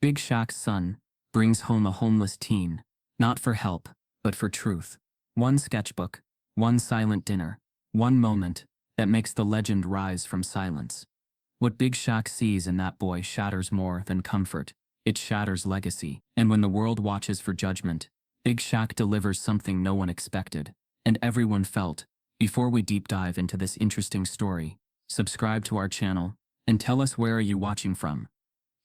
Big Shaq's son brings home a homeless teen, not for help, but for truth. One sketchbook, one silent dinner, one moment that makes the legend rise from silence. What Big Shaq sees in that boy shatters more than comfort. It shatters legacy. And when the world watches for judgment, Big Shaq delivers something no one expected, and everyone felt. Before we deep dive into this interesting story, subscribe to our channel, and tell us where are you watching from.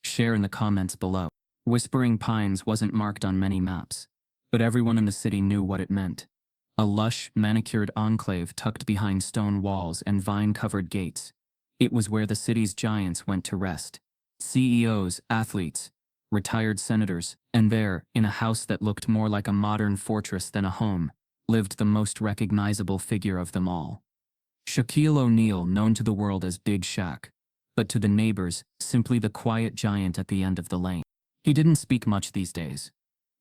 Share in the comments below. Whispering Pines wasn't marked on many maps, but everyone in the city knew what it meant. A lush, manicured enclave tucked behind stone walls and vine-covered gates. It was where the city's giants went to rest. CEOs, athletes, retired senators, and there, in a house that looked more like a modern fortress than a home, lived the most recognizable figure of them all. Shaquille O'Neal, known to the world as Big Shaq, but to the neighbors, simply the quiet giant at the end of the lane. He didn't speak much these days.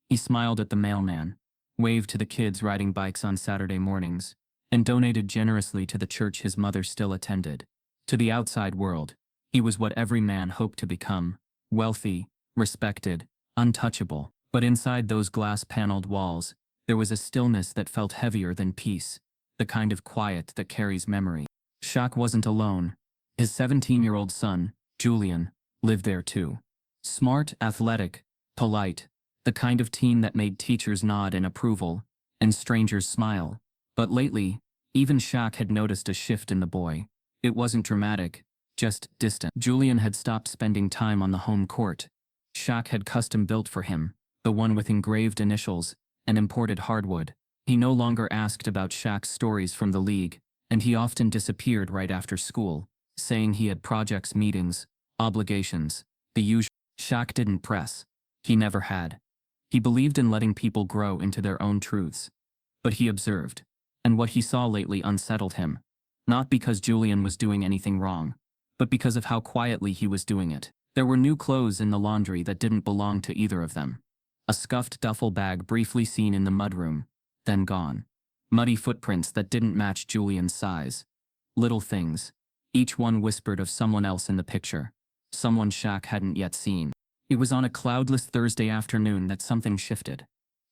He smiled at the mailman, waved to the kids riding bikes on Saturday mornings, and donated generously to the church his mother still attended. To the outside world, he was what every man hoped to become: wealthy, respected, untouchable. But inside those glass-paneled walls, there was a stillness that felt heavier than peace, the kind of quiet that carries memory. Shaq wasn't alone. His 17-year-old son, Julian, lived there too. Smart, athletic, polite, the kind of teen that made teachers nod in approval, and strangers smile. But lately, even Shaq had noticed a shift in the boy. It wasn't dramatic, just distant. Julian had stopped spending time on the home court. Shaq had custom built for him, the one with engraved initials and imported hardwood. He no longer asked about Shaq's stories from the league, and he often disappeared right after school, saying he had projects, meetings, obligations, the usual. Shaq didn't press. He never had. He believed in letting people grow into their own truths. But he observed, and what he saw lately unsettled him. Not because Julian was doing anything wrong, but because of how quietly he was doing it. There were new clothes in the laundry that didn't belong to either of them. A scuffed duffel bag briefly seen in the mudroom, then gone. Muddy footprints that didn't match Julian's size. Little things. Each one whispered of someone else in the picture. Someone Shaq hadn't yet seen. It was on a cloudless Thursday afternoon that something shifted.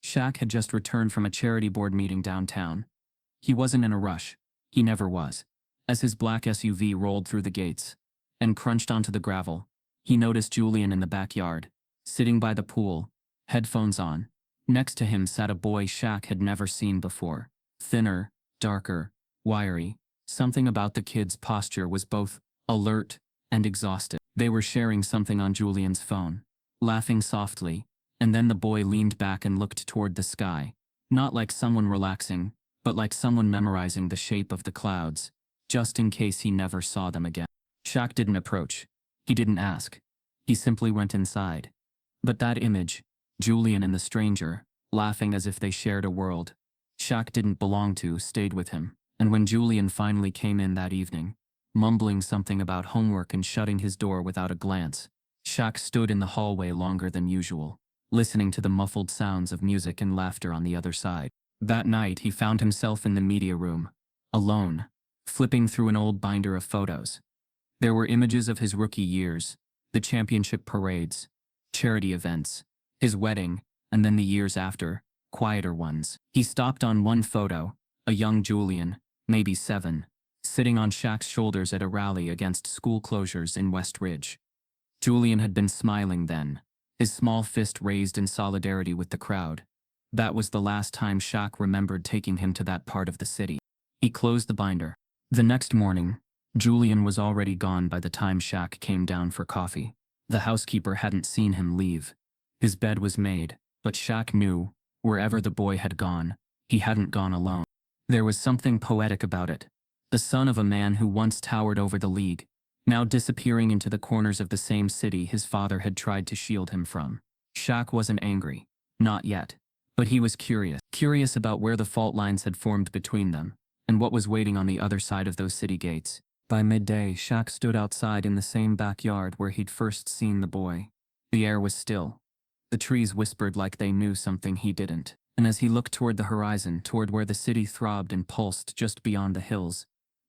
Shaq had just returned from a charity board meeting downtown. He wasn't in a rush. He never was. As his black SUV rolled through the gates and crunched onto the gravel, he noticed Julian in the backyard, sitting by the pool, headphones on. Next to him sat a boy Shaq had never seen before. Thinner, darker, wiry. Something about the kid's posture was both alert and exhausted. They were sharing something on Julian's phone, laughing softly, and then the boy leaned back and looked toward the sky, not like someone relaxing, but like someone memorizing the shape of the clouds, just in case he never saw them again. Shaq didn't approach. He didn't ask. He simply went inside. But that image, Julian and the stranger, laughing as if they shared a world Shaq didn't belong to, stayed with him. And when Julian finally came in that evening, mumbling something about homework and shutting his door without a glance, Shaq stood in the hallway longer than usual, listening to the muffled sounds of music and laughter on the other side. That night he found himself in the media room, alone, flipping through an old binder of photos. There were images of his rookie years, the championship parades, charity events, his wedding, and then the years after, quieter ones. He stopped on one photo, a young Julian, maybe 7, sitting on Shaq's shoulders at a rally against school closures in West Ridge. Julian had been smiling then, his small fist raised in solidarity with the crowd. That was the last time Shaq remembered taking him to that part of the city. He closed the binder. The next morning, Julian was already gone by the time Shaq came down for coffee. The housekeeper hadn't seen him leave. His bed was made, but Shaq knew, wherever the boy had gone, he hadn't gone alone. There was something poetic about it. The son of a man who once towered over the league, now disappearing into the corners of the same city his father had tried to shield him from. Shaq wasn't angry. Not yet. But he was curious. Curious about where the fault lines had formed between them, and what was waiting on the other side of those city gates. By midday, Shaq stood outside in the same backyard where he'd first seen the boy. The air was still. The trees whispered like they knew something he didn't. And as he looked toward the horizon, toward where the city throbbed and pulsed just beyond the hills,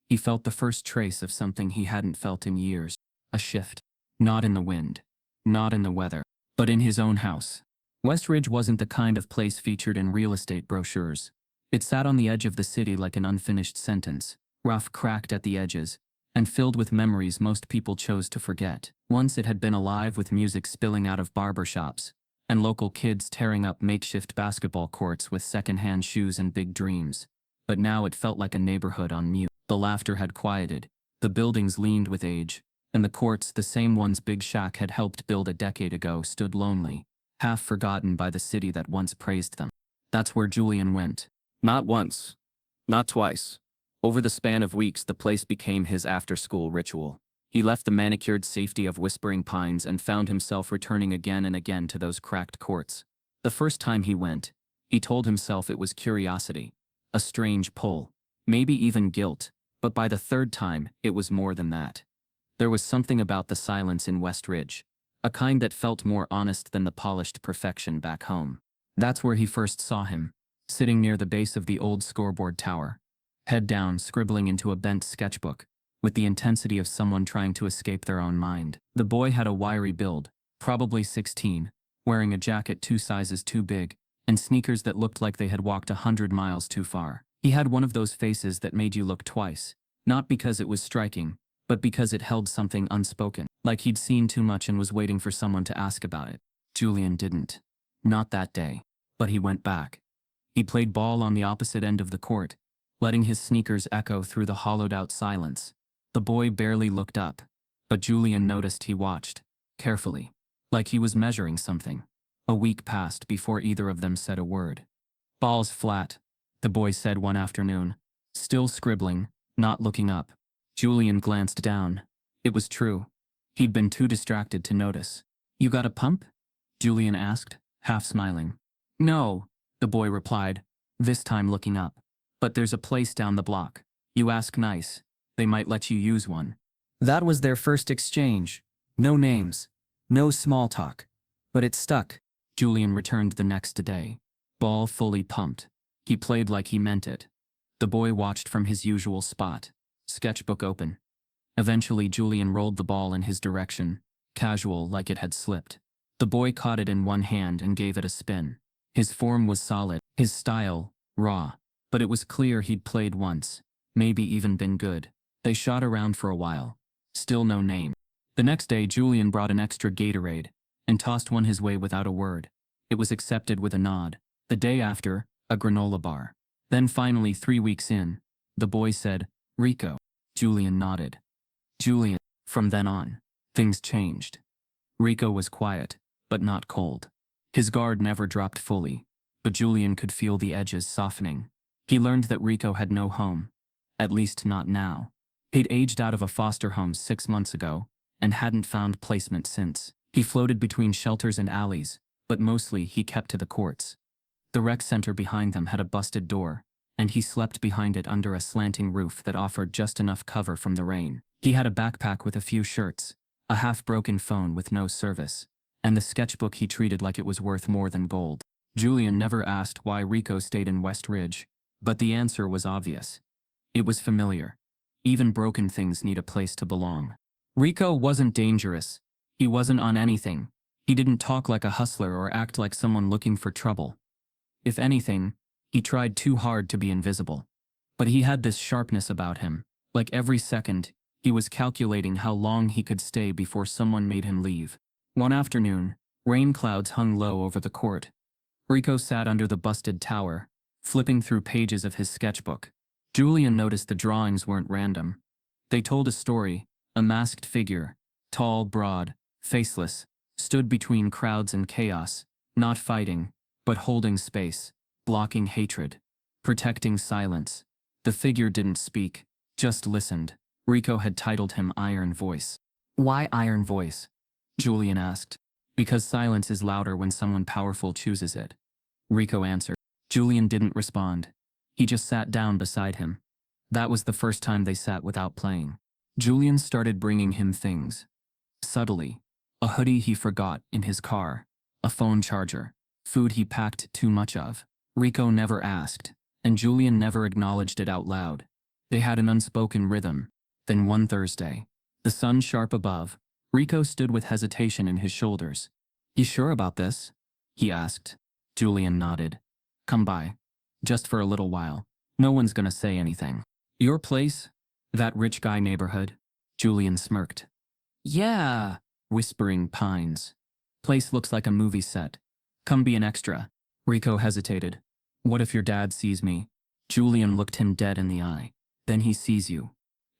he felt the first trace of something he hadn't felt in years. A shift. Not in the wind. Not in the weather. but in his own house. Westridge wasn't the kind of place featured in real estate brochures. It sat on the edge of the city like an unfinished sentence, rough, cracked at the edges, and filled with memories most people chose to forget. Once it had been alive with music spilling out of barber shops, and local kids tearing up makeshift basketball courts with second-hand shoes and big dreams. But now it felt like a neighborhood on mute. The laughter had quieted, the buildings leaned with age, and the courts, the same ones Big Shaq had helped build a decade ago, stood lonely, half forgotten by the city that once praised them. That's where Julian went. Not once, not twice. Over the span of weeks, the place became his after-school ritual. He left the manicured safety of Whispering Pines and found himself returning again and again to those cracked courts. The first time he went, he told himself it was curiosity, a strange pull, maybe even guilt, but by the third time, it was more than that. There was something about the silence in Westridge, a kind that felt more honest than the polished perfection back home. That's where he first saw him, sitting near the base of the old scoreboard tower, head down, scribbling into a bent sketchbook, with the intensity of someone trying to escape their own mind. The boy had a wiry build, probably 16, wearing a jacket 2 sizes too big, and sneakers that looked like they had walked 100 miles too far. He had one of those faces that made you look twice, not because it was striking, but because it held something unspoken, like he'd seen too much and was waiting for someone to ask about it. Julian didn't. Not that day. But he went back. He played ball on the opposite end of the court, letting his sneakers echo through the hollowed-out silence. The boy barely looked up, but Julian noticed he watched, carefully, like he was measuring something. A week passed before either of them said a word. "Ball's flat," the boy said one afternoon, still scribbling, not looking up. Julian glanced down. It was true. He'd been too distracted to notice. "You got a pump?" Julian asked, half smiling. "No," the boy replied, this time looking up. "But there's a place down the block. You ask nice, they might let you use one." That was their first exchange. No names, no small talk. But it stuck. Julian returned the next day, ball fully pumped. He played like he meant it. The boy watched from his usual spot, sketchbook open. Eventually Julian rolled the ball in his direction, casual, like it had slipped. The boy caught it in one hand and gave it a spin. His form was solid, his style, raw, but it was clear he'd played once, maybe even been good. They shot around for a while. Still no name. The next day Julian brought an extra Gatorade and tossed one his way without a word. It was accepted with a nod. The day after, a granola bar. Then finally, 3 weeks in, the boy said, "Rico." Julian nodded. Julian. From then on, things changed. Rico was quiet, but not cold. His guard never dropped fully, but Julian could feel the edges softening. He learned that Rico had no home, at least not now. He'd aged out of a foster home 6 months ago, and hadn't found placement since. He floated between shelters and alleys, but mostly he kept to the courts. The rec center behind them had a busted door, and he slept behind it under a slanting roof that offered just enough cover from the rain. He had a backpack with a few shirts, a half-broken phone with no service, and the sketchbook he treated like it was worth more than gold. Julian never asked why Rico stayed in Westridge, but the answer was obvious. It was familiar. Even broken things need a place to belong. Rico wasn't dangerous. He wasn't on anything. He didn't talk like a hustler or act like someone looking for trouble. If anything, he tried too hard to be invisible. But he had this sharpness about him. Like every second, he was calculating how long he could stay before someone made him leave. One afternoon, rain clouds hung low over the court. Rico sat under the busted tower, flipping through pages of his sketchbook. Julian noticed the drawings weren't random. They told a story. A masked figure, tall, broad, faceless, stood between crowds and chaos, not fighting, but holding space, blocking hatred, protecting silence. The figure didn't speak, just listened. Rico had titled him Iron Voice. "Why Iron Voice?" Julian asked. "Because silence is louder when someone powerful chooses it," Rico answered. Julian didn't respond. He just sat down beside him. That was the first time they sat without playing. Julian started bringing him things. Subtly. A hoodie he forgot in his car. A phone charger. Food he packed too much of. Rico never asked, and Julian never acknowledged it out loud. They had an unspoken rhythm. Then one Thursday, the sun sharp above, Rico stood with hesitation in his shoulders. You sure about this? He asked. Julian nodded. Come by. Just for a little while. No one's gonna say anything. Your place? That rich guy neighborhood? Julian smirked. Yeah, whispering pines. Place looks like a movie set. Come be an extra. Rico hesitated. What if your dad sees me? Julian looked him dead in the eye. Then he sees you.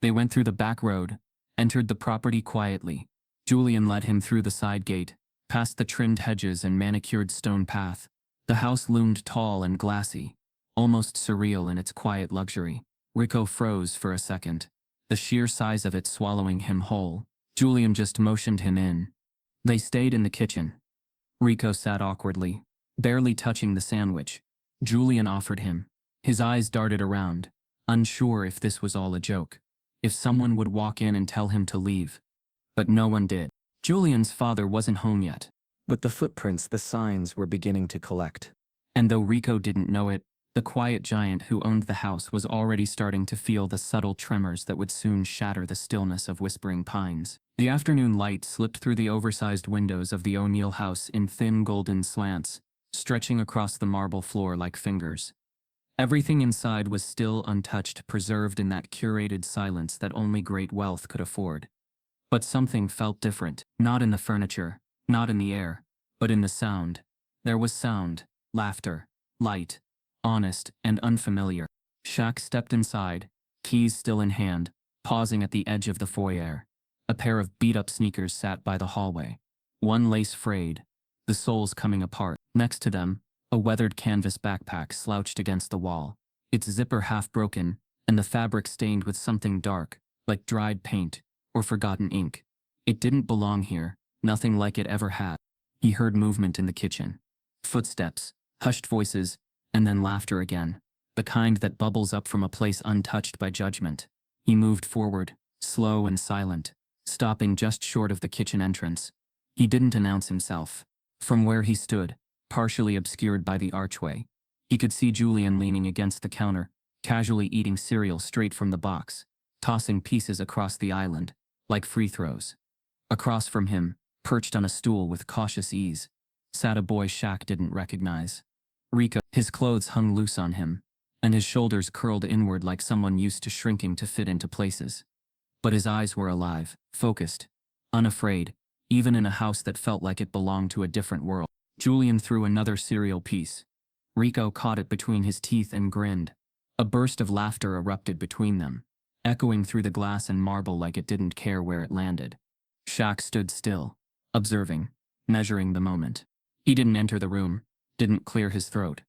They went through the back road, entered the property quietly. Julian led him through the side gate, past the trimmed hedges and manicured stone path. The house loomed tall and glassy, almost surreal in its quiet luxury. Rico froze for a second, the sheer size of it swallowing him whole. Julian just motioned him in. They stayed in the kitchen. Rico sat awkwardly, barely touching the sandwich. Julian offered him. His eyes darted around, unsure if this was all a joke, if someone would walk in and tell him to leave. But no one did. Julian's father wasn't home yet, but the footprints, the signs were beginning to collect. And though Rico didn't know it, the quiet giant who owned the house was already starting to feel the subtle tremors that would soon shatter the stillness of whispering pines. The afternoon light slipped through the oversized windows of the O'Neill house in thin golden slants, stretching across the marble floor like fingers. Everything inside was still untouched, preserved in that curated silence that only great wealth could afford. But something felt different, not in the furniture, not in the air, but in the sound. There was sound, laughter, light, honest and unfamiliar. Shaq stepped inside, keys still in hand, pausing at the edge of the foyer. A pair of beat-up sneakers sat by the hallway. One lace frayed, the soles coming apart. Next to them, a weathered canvas backpack slouched against the wall, its zipper half broken, and the fabric stained with something dark, like dried paint or forgotten ink. It didn't belong here, nothing like it ever had. He heard movement in the kitchen. Footsteps, hushed voices, and then laughter again, the kind that bubbles up from a place untouched by judgment. He moved forward, slow and silent, stopping just short of the kitchen entrance. He didn't announce himself. From where he stood, partially obscured by the archway, he could see Julian leaning against the counter, casually eating cereal straight from the box, tossing pieces across the island, like free throws. Across from him, perched on a stool with cautious ease, sat a boy Shaq didn't recognize. Rico. His clothes hung loose on him, and his shoulders curled inward like someone used to shrinking to fit into places. But his eyes were alive, focused, unafraid, even in a house that felt like it belonged to a different world. Julian threw another cereal piece. Rico caught it between his teeth and grinned. A burst of laughter erupted between them, echoing through the glass and marble like it didn't care where it landed. Shaq stood still, observing, measuring the moment. He didn't enter the room, didn't clear his throat.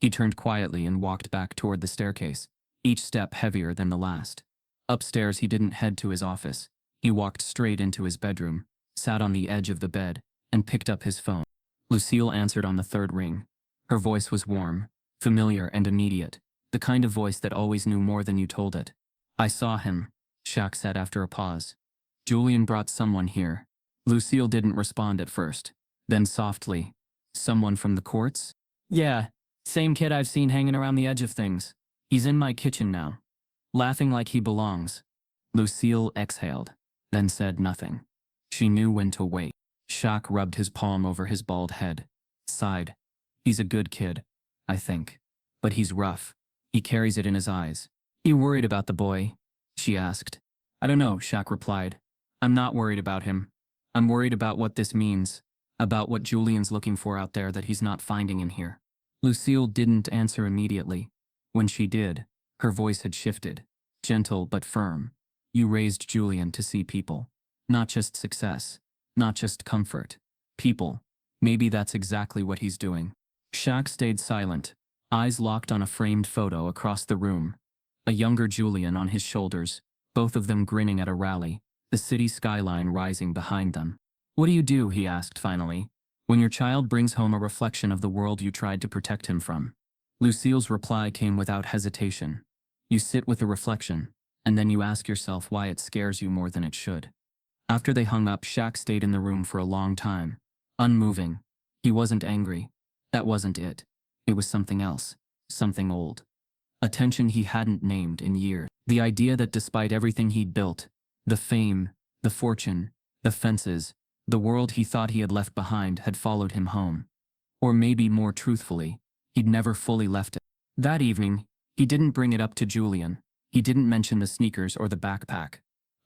He turned quietly and walked back toward the staircase, each step heavier than the last. Upstairs, he didn't head to his office. He walked straight into his bedroom, sat on the edge of the bed, and picked up his phone. Lucille answered on the third ring. Her voice was warm, familiar and immediate, the kind of voice that always knew more than you told it. I saw him, Shaq said after a pause. Julian brought someone here. Lucille didn't respond at first. Then softly, someone from the courts? Yeah, same kid I've seen hanging around the edge of things. He's in my kitchen now, laughing like he belongs. Lucille exhaled, then said nothing. She knew when to wait. Shaq rubbed his palm over his bald head, sighed. He's a good kid, I think. But he's rough. He carries it in his eyes. You worried about the boy? She asked. I don't know, Shaq replied. I'm not worried about him. I'm worried about what this means, about what Julian's looking for out there that he's not finding in here. Lucille didn't answer immediately. When she did, her voice had shifted, gentle but firm. You raised Julian to see people. Not just success, not just comfort. People. Maybe that's exactly what he's doing. Shaq stayed silent, eyes locked on a framed photo across the room. A younger Julian on his shoulders, both of them grinning at a rally, the city skyline rising behind them. What do you do, he asked finally, when your child brings home a reflection of the world you tried to protect him from? Lucille's reply came without hesitation. You sit with the reflection, and then you ask yourself why it scares you more than it should. After they hung up, Shaq stayed in the room for a long time, unmoving. He wasn't angry. That wasn't it. It was something else, something old. A tension he hadn't named in years. The idea that despite everything he'd built, the fame, the fortune, the fences, The world he thought he had left behind had followed him home. Or maybe more truthfully, he'd never fully left it. That evening, he didn't bring it up to Julian. He didn't mention the sneakers or the backpack.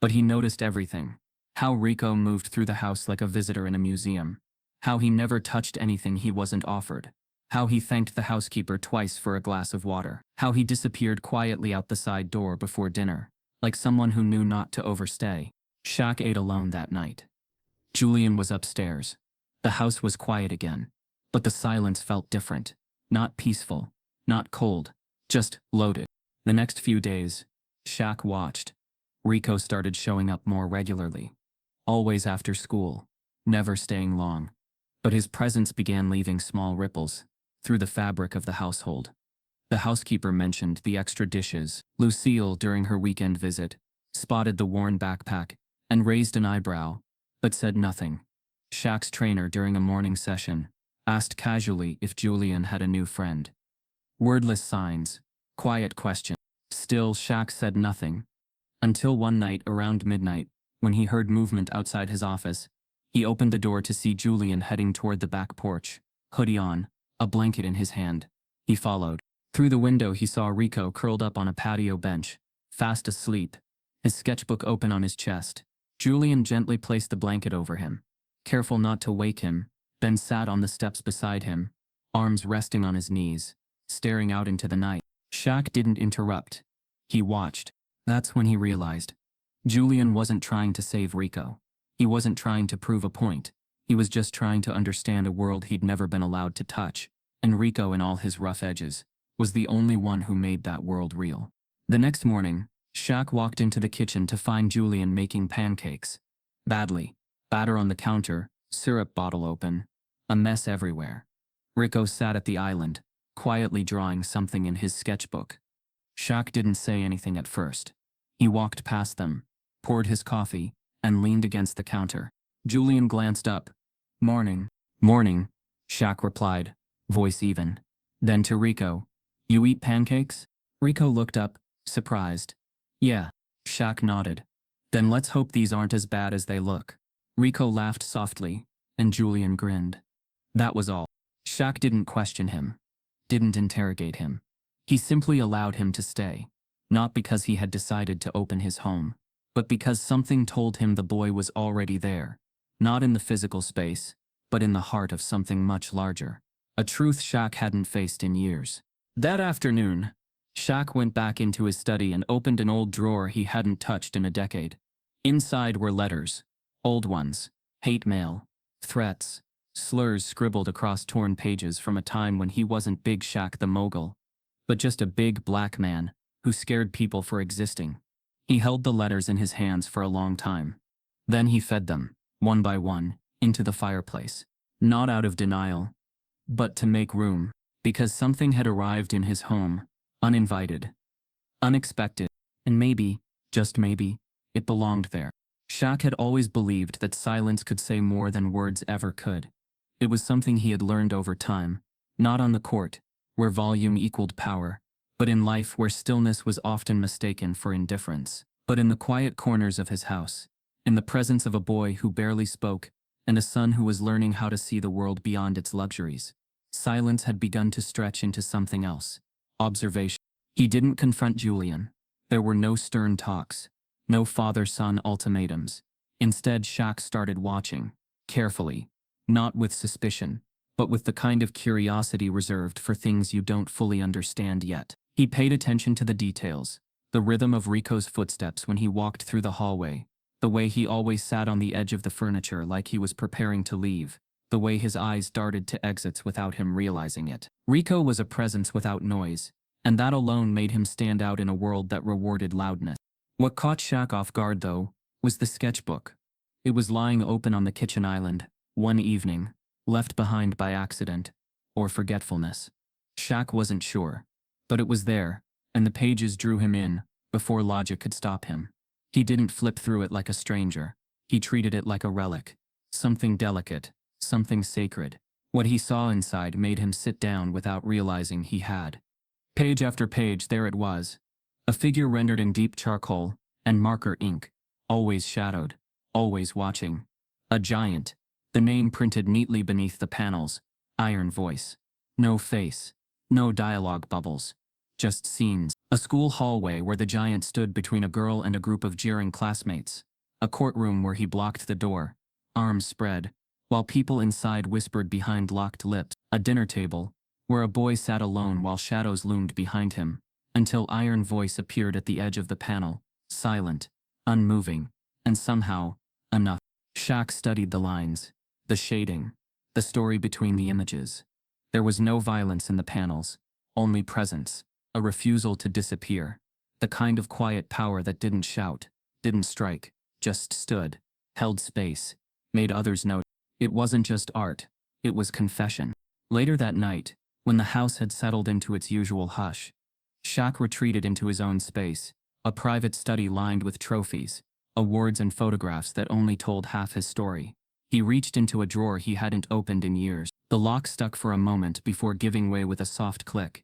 But he noticed everything. How Rico moved through the house like a visitor in a museum. How he never touched anything he wasn't offered. How he thanked the housekeeper twice for a glass of water. How he disappeared quietly out the side door before dinner, like someone who knew not to overstay. Shaq ate alone that night. Julian was upstairs. The house was quiet again. But the silence felt different. Not peaceful. Not cold. Just loaded. The next few days, Shaq watched. Rico started showing up more regularly. Always after school. Never staying long. But his presence began leaving small ripples through the fabric of the household. The housekeeper mentioned the extra dishes. Lucille, during her weekend visit, spotted the worn backpack and raised an eyebrow, but said nothing. Shaq's trainer, during a morning session, asked casually if Julian had a new friend. Wordless signs, quiet questions. Still, Shaq said nothing. Until one night around midnight, when he heard movement outside his office, he opened the door to see Julian heading toward the back porch, hoodie on, a blanket in his hand. He followed. Through the window he saw Rico curled up on a patio bench, fast asleep, his sketchbook open on his chest. Julian gently placed the blanket over him, careful not to wake him, then sat on the steps beside him, arms resting on his knees, staring out into the night. Shaq didn't interrupt. He watched. That's when he realized. Julian wasn't trying to save Rico. He wasn't trying to prove a point. He was just trying to understand a world he'd never been allowed to touch, and Rico, in all his rough edges, was the only one who made that world real. The next morning, Shaq walked into the kitchen to find Julian making pancakes. Badly. Batter on the counter, syrup bottle open, a mess everywhere. Rico sat at the island, quietly drawing something in his sketchbook. Shaq didn't say anything at first. He walked past them, poured his coffee, and leaned against the counter. Julian glanced up. "Morning." "Morning," Shaq replied, voice even. Then to Rico, "You eat pancakes?" Rico looked up, surprised. "Yeah." Shaq nodded. "Then let's hope these aren't as bad as they look." Rico laughed softly, and Julian grinned. That was all. Shaq didn't question him. Didn't interrogate him. He simply allowed him to stay. Not because he had decided to open his home, but because something told him the boy was already there. Not in the physical space, but in the heart of something much larger. A truth Shaq hadn't faced in years. That afternoon, Shaq went back into his study and opened an old drawer he hadn't touched in a decade. Inside were letters. Old ones. Hate mail. Threats. Slurs scribbled across torn pages from a time when he wasn't Big Shaq the mogul, but just a big black man who scared people for existing. He held the letters in his hands for a long time. Then he fed them, one by one, into the fireplace. Not out of denial, but to make room, because something had arrived in his home, uninvited, unexpected, and maybe, just maybe, it belonged there. Shaq had always believed that silence could say more than words ever could. It was something he had learned over time, not on the court, where volume equaled power, but in life where stillness was often mistaken for indifference. But in the quiet corners of his house, in the presence of a boy who barely spoke, and a son who was learning how to see the world beyond its luxuries, silence had begun to stretch into something else. Observation. He didn't confront Julian. There were no stern talks, no father-son ultimatums. Instead, Shaq started watching, carefully, not with suspicion, but with the kind of curiosity reserved for things you don't fully understand yet. He paid attention to the details, the rhythm of Rico's footsteps when he walked through the hallway, the way he always sat on the edge of the furniture like he was preparing to leave, the way his eyes darted to exits without him realizing it. Rico was a presence without noise, and that alone made him stand out in a world that rewarded loudness. What caught Shaq off guard, though, was the sketchbook. It was lying open on the kitchen island, one evening, left behind by accident, or forgetfulness. Shaq wasn't sure, but it was there, and the pages drew him in, before logic could stop him. He didn't flip through it like a stranger. He treated it like a relic, something delicate, something sacred. What he saw inside made him sit down without realizing he had. Page after page, there it was. A figure rendered in deep charcoal and marker ink, always shadowed, always watching. A giant. The name printed neatly beneath the panels. Iron voice. No face. No dialogue bubbles. Just scenes. A school hallway where the giant stood between a girl and a group of jeering classmates. A courtroom where he blocked the door, arms spread, while people inside whispered behind locked lips. A dinner table, where a boy sat alone while shadows loomed behind him, until Iron Voice appeared at the edge of the panel, silent, unmoving, and somehow, enough. Shaq studied the lines, the shading, the story between the images. There was no violence in the panels, only presence, a refusal to disappear, the kind of quiet power that didn't shout, didn't strike, just stood, held space, made others notice. It wasn't just art, it was confession. Later that night, when the house had settled into its usual hush, Shaq retreated into his own space, a private study lined with trophies, awards and photographs that only told half his story. He reached into a drawer he hadn't opened in years. The lock stuck for a moment before giving way with a soft click.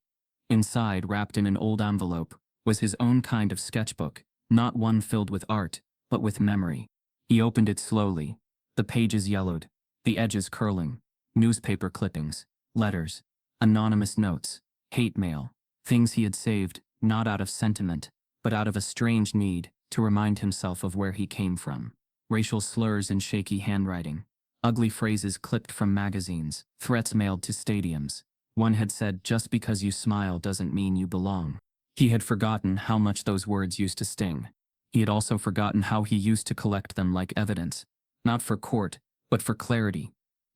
Inside, wrapped in an old envelope, was his own kind of sketchbook, not one filled with art, but with memory. He opened it slowly, the pages yellowed, the edges curling, newspaper clippings, letters, anonymous notes, hate mail, things he had saved, not out of sentiment, but out of a strange need to remind himself of where he came from. Racial slurs in shaky handwriting, ugly phrases clipped from magazines, threats mailed to stadiums. One had said, "Just because you smile doesn't mean you belong." He had forgotten how much those words used to sting. He had also forgotten how he used to collect them like evidence, not for court, but for clarity.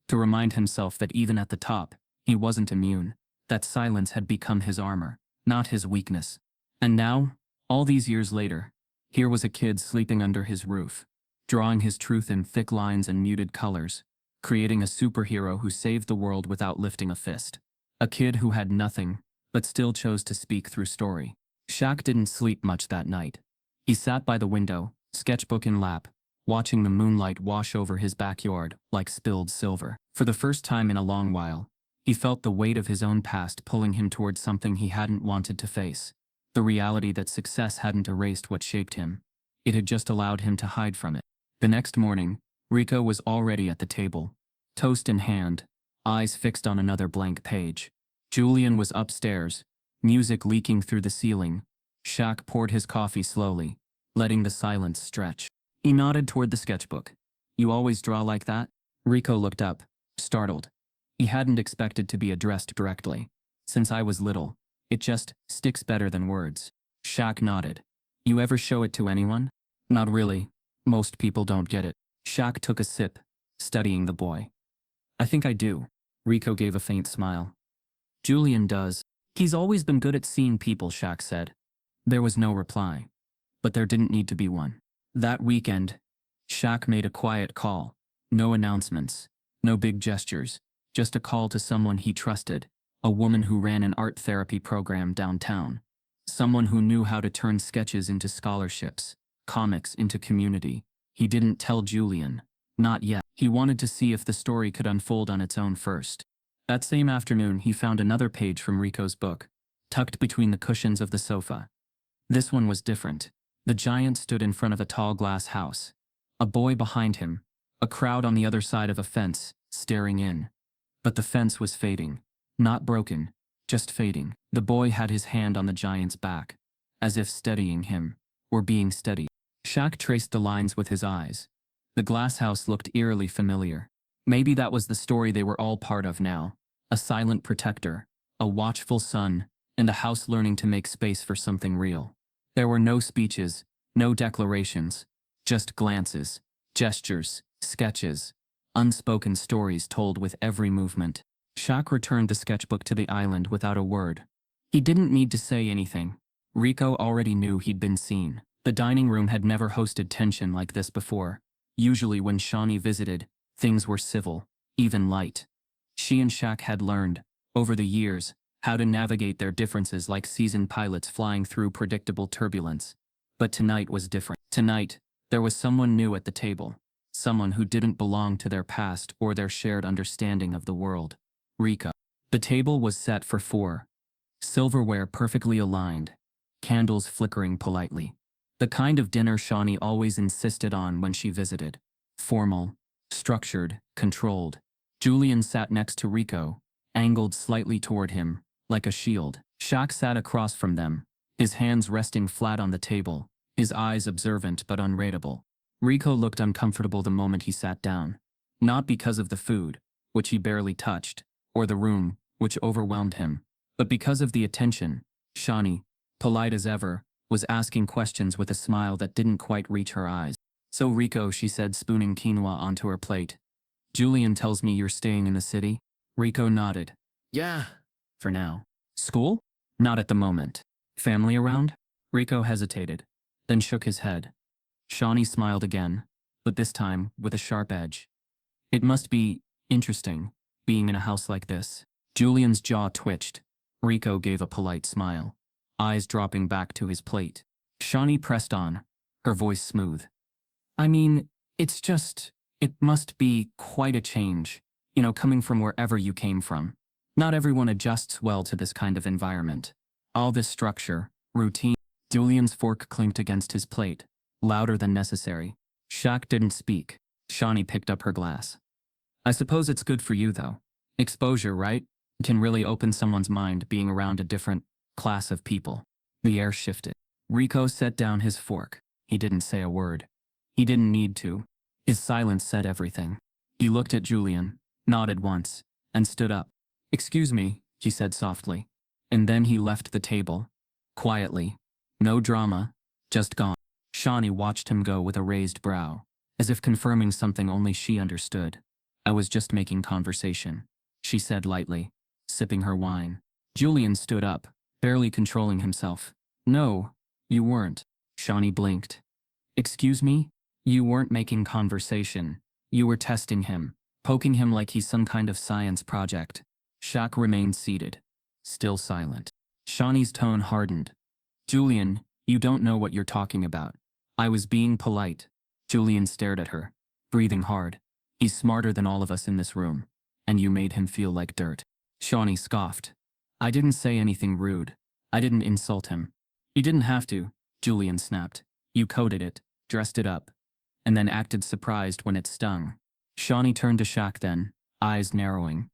To remind himself that even at the top, he wasn't immune, that silence had become his armor, not his weakness. And now, all these years later, here was a kid sleeping under his roof, drawing his truth in thick lines and muted colors, creating a superhero who saved the world without lifting a fist. A kid who had nothing, but still chose to speak through story. Shaq didn't sleep much that night. He sat by the window, sketchbook in lap, watching the moonlight wash over his backyard like spilled silver. For the first time in a long while, he felt the weight of his own past pulling him towards something he hadn't wanted to face. The reality that success hadn't erased what shaped him. It had just allowed him to hide from it. The next morning, Rico was already at the table, toast in hand, eyes fixed on another blank page. Julian was upstairs, music leaking through the ceiling. Shaq poured his coffee slowly, letting the silence stretch. He nodded toward the sketchbook. "You always draw like that?" Rico looked up, startled. He hadn't expected to be addressed directly. "Since I was little. It just sticks better than words." Shaq nodded. "You ever show it to anyone?" "Not really. Most people don't get it." Shaq took a sip, studying the boy. "I think I do." Rico gave a faint smile. "Julian does. He's always been good at seeing people," Shaq said. There was no reply. But there didn't need to be one. That weekend, Shaq made a quiet call. No announcements, no big gestures, just a call to someone he trusted, a woman who ran an art therapy program downtown. Someone who knew how to turn sketches into scholarships, comics into community. He didn't tell Julian. Not yet. He wanted to see if the story could unfold on its own first. That same afternoon, he found another page from Rico's book, tucked between the cushions of the sofa. This one was different. The giant stood in front of a tall glass house. A boy behind him, a crowd on the other side of a fence, staring in. But the fence was fading. Not broken, just fading. The boy had his hand on the giant's back, as if steadying him, or being steadied. Shaq traced the lines with his eyes. The glass house looked eerily familiar. Maybe that was the story they were all part of now. A silent protector, a watchful son, and a house learning to make space for something real. There were no speeches, no declarations, just glances, gestures, sketches, unspoken stories told with every movement. Shaq returned the sketchbook to the island without a word. He didn't need to say anything. Rico already knew he'd been seen. The dining room had never hosted tension like this before. Usually when Shawnee visited, things were civil, even light. She and Shaq had learned, over the years, how to navigate their differences like seasoned pilots flying through predictable turbulence. But tonight was different. Tonight, there was someone new at the table. Someone who didn't belong to their past or their shared understanding of the world. Rico. The table was set for 4. Silverware perfectly aligned. Candles flickering politely. The kind of dinner Shawnee always insisted on when she visited. Formal, structured, controlled. Julian sat next to Rico, angled slightly toward him, like a shield. Shaq sat across from them, his hands resting flat on the table, his eyes observant but unreadable. Rico looked uncomfortable the moment he sat down. Not because of the food, which he barely touched, or the room, which overwhelmed him, but because of the attention. Shawnee, polite as ever, was asking questions with a smile that didn't quite reach her eyes. "So Rico," she said, spooning quinoa onto her plate. "Julian tells me you're staying in the city?" Rico nodded. "Yeah, for now." "School?" "Not at the moment." "Family around?" Rico hesitated, then shook his head. Shawnee smiled again, but this time with a sharp edge. "It must be interesting, being in a house like this." Julian's jaw twitched. Rico gave a polite smile, eyes dropping back to his plate. Shawnee pressed on, her voice smooth. "I mean, it must be quite a change, coming from wherever you came from. Not everyone adjusts well to this kind of environment. All this structure, routine." Julian's fork clinked against his plate, louder than necessary. Shaq didn't speak. Shawnee picked up her glass. "I suppose it's good for you, though. Exposure, right? It can really open someone's mind being around a different class of people." The air shifted. Rico set down his fork. He didn't say a word. He didn't need to. His silence said everything. He looked at Julian, nodded once, and stood up. "Excuse me," he said softly. And then he left the table. Quietly. No drama. Just gone. Shawnee watched him go with a raised brow, as if confirming something only she understood. "I was just making conversation," she said lightly, sipping her wine. Julian stood up, barely controlling himself. "No, you weren't." Shawnee blinked. "Excuse me? You weren't making conversation. You were testing him, poking him like he's some kind of science project." Shaq remained seated, still silent. Shawnee's tone hardened. "Julian, you don't know what you're talking about. I was being polite." Julian stared at her, breathing hard. "He's smarter than all of us in this room, and you made him feel like dirt." Shawnee scoffed. "I didn't say anything rude. I didn't insult him." "You didn't have to," Julian snapped. "You coded it, dressed it up, and then acted surprised when it stung." Shawnee turned to Shaq then, eyes narrowing.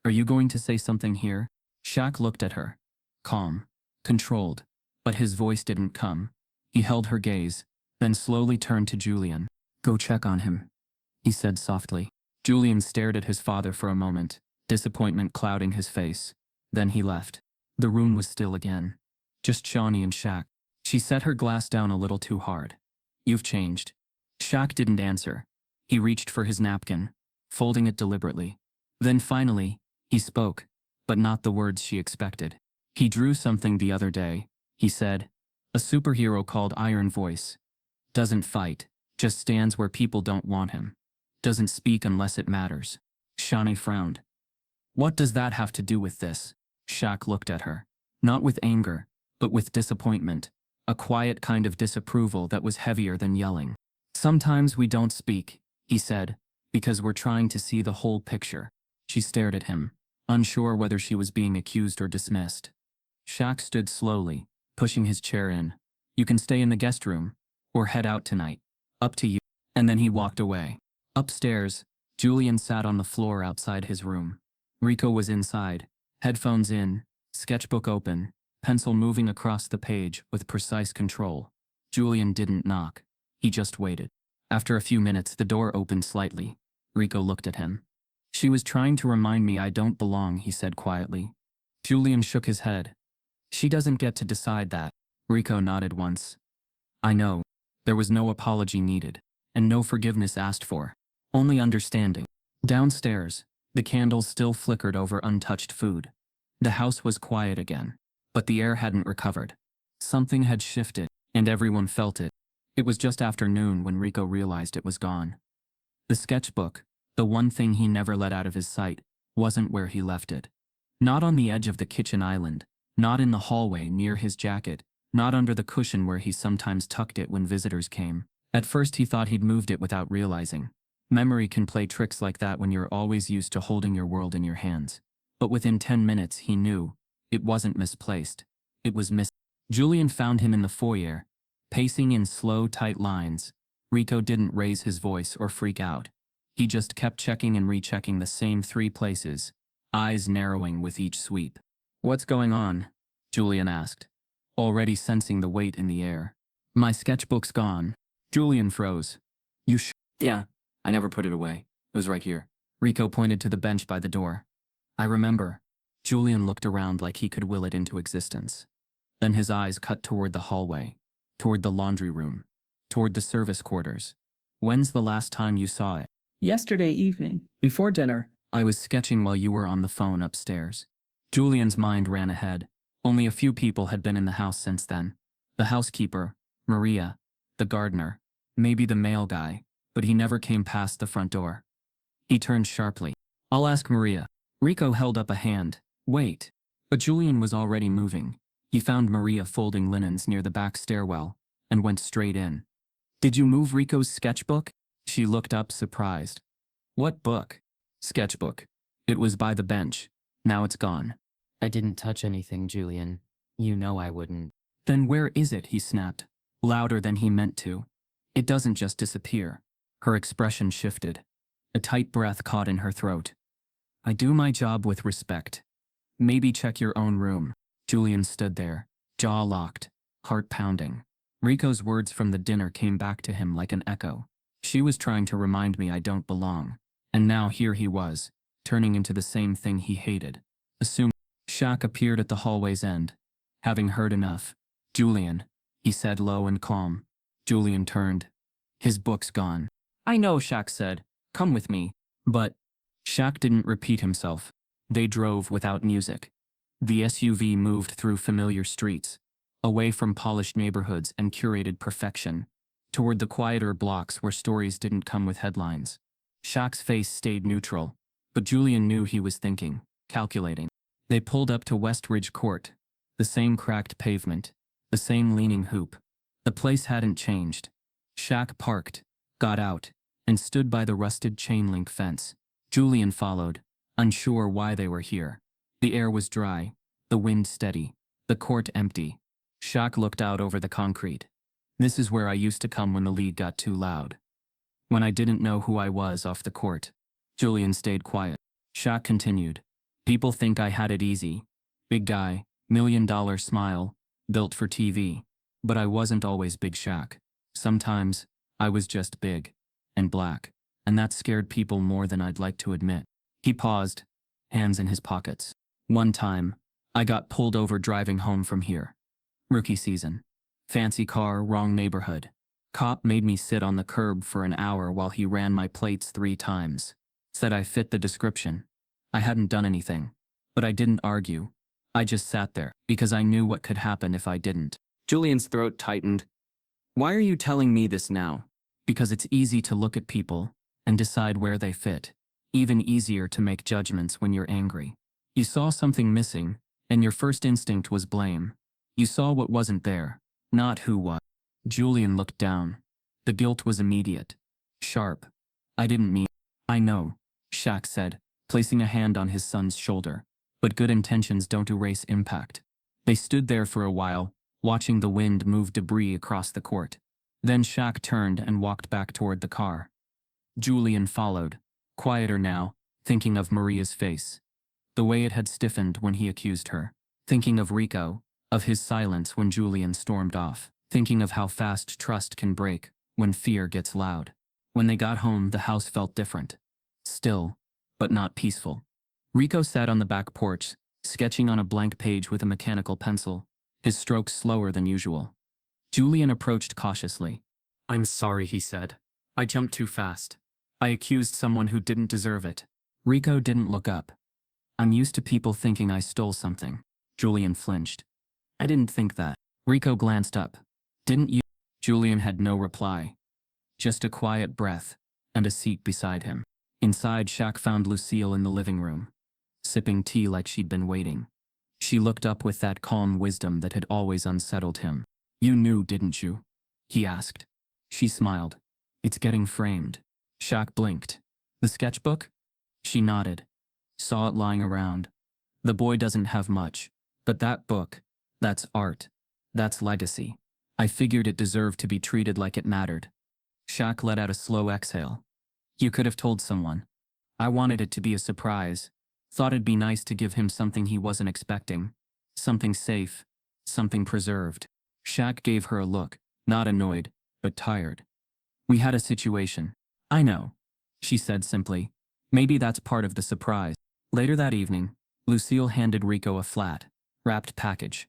"Are you going to say something here?" Shaq looked at her, calm, controlled, but his voice didn't come. He held her gaze, then slowly turned to Julian. "Go check on him," he said softly. Julian stared at his father for a moment, disappointment clouding his face. Then he left. The room was still again. Just Shawnee and Shaq. She set her glass down a little too hard. "You've changed." Shaq didn't answer. He reached for his napkin, folding it deliberately. Then finally, he spoke, but not the words she expected. "He drew something the other day," he said. "A superhero called Iron Voice. Doesn't fight, just stands where people don't want him. Doesn't speak unless it matters." Shawnee frowned. "What does that have to do with this?" Shaq looked at her. Not with anger, but with disappointment. A quiet kind of disapproval that was heavier than yelling. "Sometimes we don't speak," he said, "because we're trying to see the whole picture." She stared at him, unsure whether she was being accused or dismissed. Shaq stood slowly, pushing his chair in. "You can stay in the guest room, or head out tonight. Up to you." And then he walked away. Upstairs, Julian sat on the floor outside his room. Rico was inside, headphones in, sketchbook open, pencil moving across the page with precise control. Julian didn't knock. He just waited. After a few minutes, the door opened slightly. Rico looked at him. "She was trying to remind me I don't belong," he said quietly. Julian shook his head. "She doesn't get to decide that." Rico nodded once. "I know." There was no apology needed, and no forgiveness asked for. Only understanding. Downstairs, the candles still flickered over untouched food. The house was quiet again, but the air hadn't recovered. Something had shifted, and everyone felt it. It was just after noon when Rico realized it was gone. The sketchbook, the one thing he never let out of his sight, wasn't where he left it. Not on the edge of the kitchen island, not in the hallway near his jacket, not under the cushion where he sometimes tucked it when visitors came. At first he thought he'd moved it without realizing. Memory can play tricks like that when you're always used to holding your world in your hands. But within 10 minutes he knew. It wasn't misplaced. It was missing. Julian found him in the foyer, pacing in slow, tight lines. Rico didn't raise his voice or freak out. He just kept checking and rechecking the same 3 places, eyes narrowing with each sweep. "What's going on?" Julian asked, already sensing the weight in the air. "My sketchbook's gone." Julian froze. "You Yeah, I never put it away. It was right here." Rico pointed to the bench by the door. "I remember." Julian looked around like he could will it into existence. Then his eyes cut toward the hallway, toward the laundry room, toward the service quarters. "When's the last time you saw it?" Yesterday evening, before dinner. "I was sketching while you were on the phone upstairs." Julian's mind ran ahead. Only a few people had been in the house since then. The housekeeper, Maria, the gardener, maybe the mail guy, but he never came past the front door. He turned sharply. "I'll ask Maria." Rico held up a hand. "Wait." But Julian was already moving. He found Maria folding linens near the back stairwell and went straight in. "Did you move Rico's sketchbook?" She looked up surprised. "What book?" "Sketchbook. It was by the bench. Now it's gone." "I didn't touch anything, Julian. You know I wouldn't." "Then where is it?" he snapped, louder than he meant to. "It doesn't just disappear." Her expression shifted. A tight breath caught in her throat. "I do my job with respect. Maybe check your own room." Julian stood there, jaw locked, heart pounding. Rico's words from the dinner came back to him like an echo. She was trying to remind me I don't belong. And now here he was, turning into the same thing he hated. Shaq appeared at the hallway's end. Having heard enough. "Julian," he said low and calm. Julian turned. "His book's gone." "I know," Shaq said. "Come with me." But Shaq didn't repeat himself. They drove without music. The SUV moved through familiar streets, away from polished neighborhoods and curated perfection, toward the quieter blocks where stories didn't come with headlines. Shaq's face stayed neutral, but Julian knew he was thinking, calculating. They pulled up to West Ridge Court. The same cracked pavement, the same leaning hoop. The place hadn't changed. Shaq parked, got out, and stood by the rusted chain-link fence. Julian followed, unsure why they were here. The air was dry, the wind steady, the court empty. Shaq looked out over the concrete. "This is where I used to come when the league got too loud. When I didn't know who I was off the court." Julian stayed quiet. Shaq continued. "People think I had it easy. Big guy, $1 million smile, built for TV. But I wasn't always Big Shaq. Sometimes, I was just big. And black. And that scared people more than I'd like to admit." He paused, hands in his pockets. "One time, I got pulled over driving home from here. Rookie season. Fancy car, wrong neighborhood. Cop made me sit on the curb for an hour while he ran my plates 3 times. Said I fit the description. I hadn't done anything. But I didn't argue. I just sat there, because I knew what could happen if I didn't." Julian's throat tightened. "Why are you telling me this now?" "Because it's easy to look at people and decide where they fit. Even easier to make judgments when you're angry. You saw something missing, and your first instinct was blame. You saw what wasn't there, not who was." Julian looked down. The guilt was immediate. Sharp. "I didn't mean." "I know," Shaq said, placing a hand on his son's shoulder. "But good intentions don't erase impact." They stood there for a while, watching the wind move debris across the court. Then Shaq turned and walked back toward the car. Julian followed, quieter now, thinking of Maria's face. The way it had stiffened when he accused her. Thinking of Rico, of his silence when Julian stormed off. Thinking of how fast trust can break when fear gets loud. When they got home, the house felt different. Still, but not peaceful. Rico sat on the back porch, sketching on a blank page with a mechanical pencil, his strokes slower than usual. Julian approached cautiously. "I'm sorry," he said. "I jumped too fast. I accused someone who didn't deserve it." Rico didn't look up. "I'm used to people thinking I stole something." Julian flinched. "I didn't think that." Rico glanced up. "Didn't you?" Julian had no reply. Just a quiet breath, and a seat beside him. Inside, Shaq found Lucille in the living room, sipping tea like she'd been waiting. She looked up with that calm wisdom that had always unsettled him. "You knew, didn't you?" he asked. She smiled. "It's getting framed." Shaq blinked. "The sketchbook?" She nodded. "Saw it lying around. The boy doesn't have much, but that book, that's art. That's legacy. I figured it deserved to be treated like it mattered." Shaq let out a slow exhale. You could have told someone. I wanted it to be a surprise. Thought it'd be nice to give him something he wasn't expecting. Something safe. Something preserved. Shaq gave her a look, not annoyed, but tired. We had a situation. I know, she said simply. Maybe that's part of the surprise. Later that evening, Lucille handed Rico a flat, wrapped package.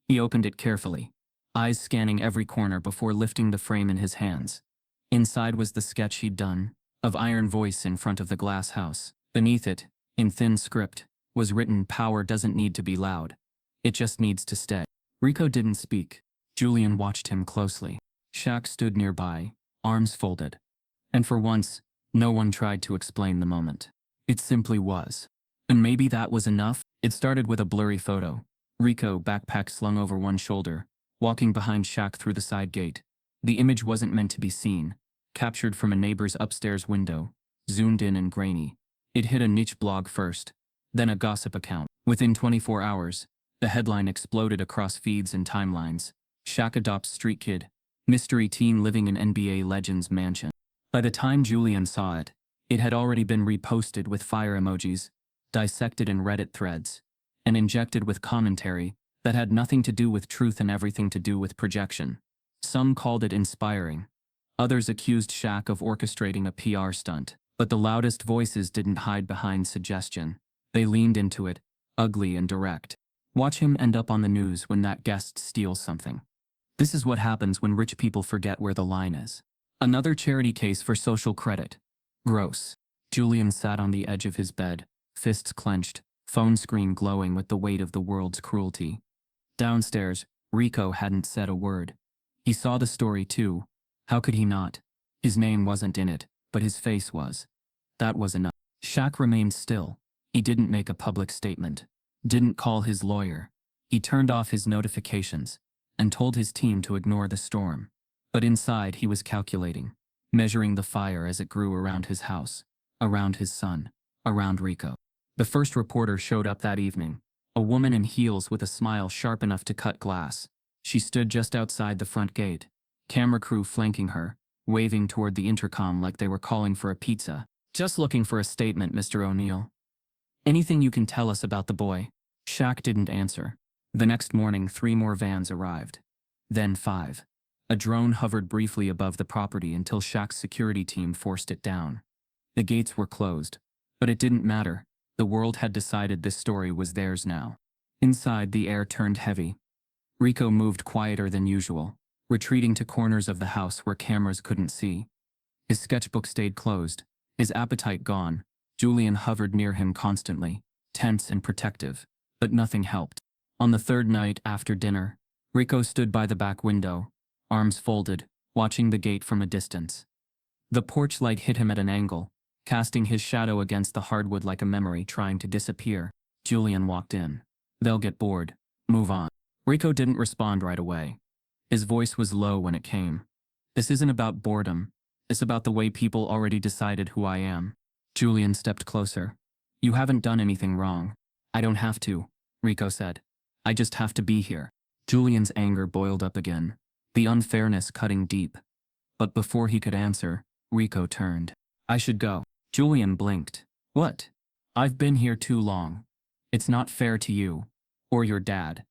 He opened it carefully, eyes scanning every corner before lifting the frame in his hands. Inside was the sketch he'd done, of Iron Voice in front of the glass house. Beneath it, in thin script, was written, "Power doesn't need to be loud. It just needs to stay." Rico didn't speak. Julian watched him closely. Shaq stood nearby, arms folded. And for once, no one tried to explain the moment. It simply was. And maybe that was enough. It started with a blurry photo. Rico, backpack slung over one shoulder, walking behind Shaq through the side gate. The image wasn't meant to be seen. Captured from a neighbor's upstairs window, zoomed in and grainy. It hit a niche blog first, then a gossip account. Within 24 hours, the headline exploded across feeds and timelines. Shaq adopts street kid. Mystery teen living in NBA legend's mansion. By the time Julian saw it, it had already been reposted with fire emojis, dissected in Reddit threads, and injected with commentary that had nothing to do with truth and everything to do with projection. Some called it inspiring. Others accused Shaq of orchestrating a PR stunt. But the loudest voices didn't hide behind suggestion. They leaned into it, ugly and direct. Watch him end up on the news when that guest steals something. This is what happens when rich people forget where the line is. Another charity case for social credit. Gross. Julian sat on the edge of his bed, fists clenched, phone screen glowing with the weight of the world's cruelty. Downstairs, Rico hadn't said a word. He saw the story too. How could he not? His name wasn't in it, but his face was. That was enough. Shaq remained still. He didn't make a public statement. Didn't call his lawyer. He turned off his notifications and told his team to ignore the storm. But inside he was calculating, measuring the fire as it grew around his house, around his son, around Rico. The first reporter showed up that evening, a woman in heels with a smile sharp enough to cut glass. She stood just outside the front gate, camera crew flanking her, waving toward the intercom like they were calling for a pizza. "Just looking for a statement, Mr. O'Neill. Anything you can tell us about the boy?" Shaq didn't answer. The next morning, 3 more vans arrived. Then 5. A drone hovered briefly above the property until Shaq's security team forced it down. The gates were closed. But it didn't matter. The world had decided this story was theirs now. Inside, the air turned heavy. Rico moved quieter than usual, retreating to corners of the house where cameras couldn't see. His sketchbook stayed closed, his appetite gone. Julian hovered near him constantly, tense and protective, but nothing helped. On the 3rd night after dinner, Rico stood by the back window, arms folded, watching the gate from a distance. The porch light hit him at an angle, casting his shadow against the hardwood like a memory trying to disappear. Julian walked in. "They'll get bored. Move on." Rico didn't respond right away. His voice was low when it came. "This isn't about boredom. It's about the way people already decided who I am." Julian stepped closer. "You haven't done anything wrong." "I don't have to," Rico said. "I just have to be here." Julian's anger boiled up again, the unfairness cutting deep. But before he could answer, Rico turned. "I should go." Julian blinked. "What?" "I've been here too long. It's not fair to you. Or your dad.